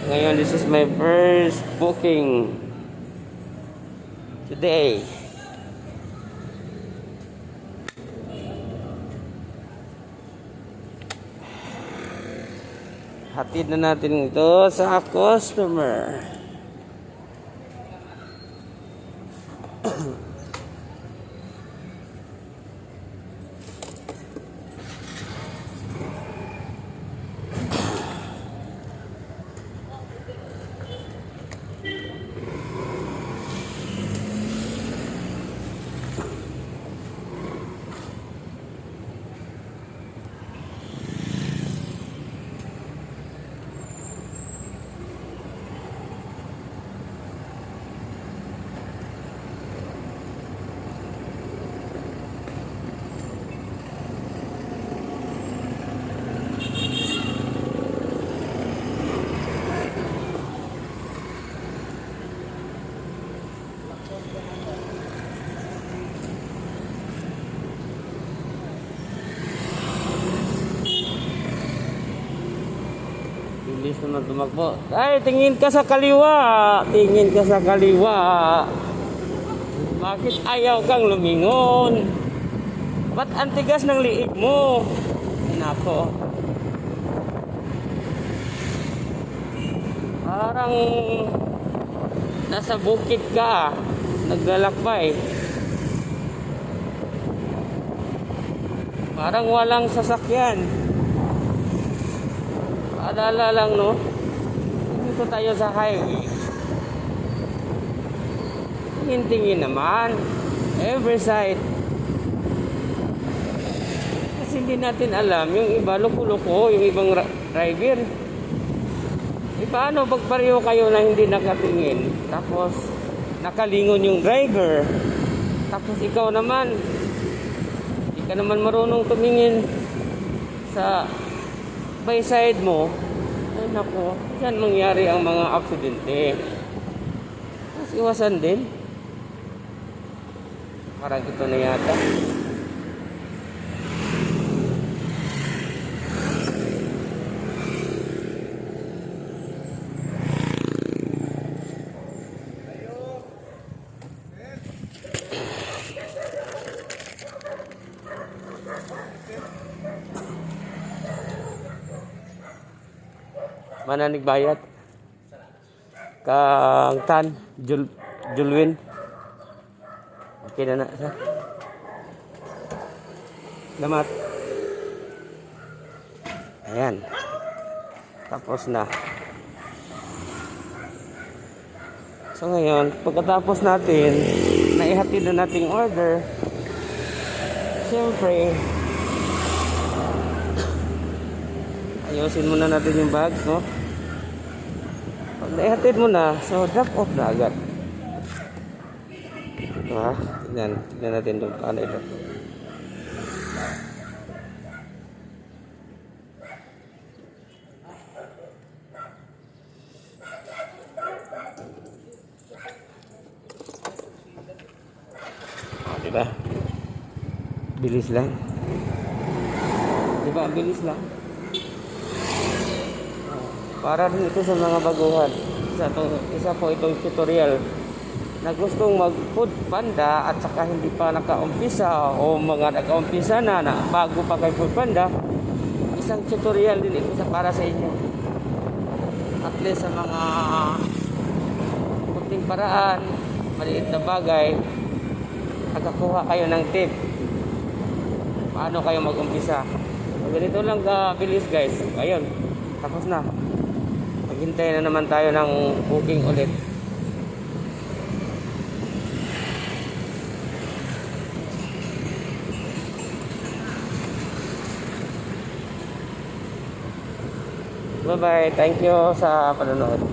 Ngayon, this is my first booking today. Hatid na natin ito sa customer. Bilis naman tumakbo. Ay, tingin ka sa kaliwa. Tingin ka sa kaliwa. Bakit ayaw kang lumingon? Ba't ang tigas ng liig mo? Nako. Parang nasa bukid ka. Naglalakbay. Parang walang sasakyan. Paalala lang, no? Dito tayo sa highway. Tingin-tingin naman. Every side. Kasi hindi natin alam. Yung iba, loko-loko. Yung ibang driver. Paano pag pareho kayo na hindi nakatingin? Tapos, nakalingon yung driver. Tapos ikaw naman. Hindi ka naman marunong tumingin sa by side mo. Ay nako, dyan mangyari ang mga aksidente. Mas iwasan din. Parang ito na yata. Mana nagbayad? Kang Tan, Julwin. Okay na na, sir. Salamat. Ayan. Tapos na. So ngayon, pagkatapos natin, naihatid na nating order, siyempre, ayusin muna natin yung bag, no? Pag naihatid mo na, so drop off na agad. Diba? Tignan natin doon paano i-drop off. Diba? Bilis lang. Diba? Bilis lang. Para din ito sa mga baguhan. Isa po itong tutorial na gustong mag food panda at saka hindi pa nakaumpisa o mga nakaumpisa na bago pa kay food panda. Isang tutorial din ito para sa inyo. At least sa mga kunting paraan, maliit na bagay, nakakuha kayo ng tip. Paano kayo mag-umpisa? So, ganito lang kabilis guys. Ayun, tapos na. Maghintay na naman tayo ng booking ulit. Bye-bye. Thank you sa panonood.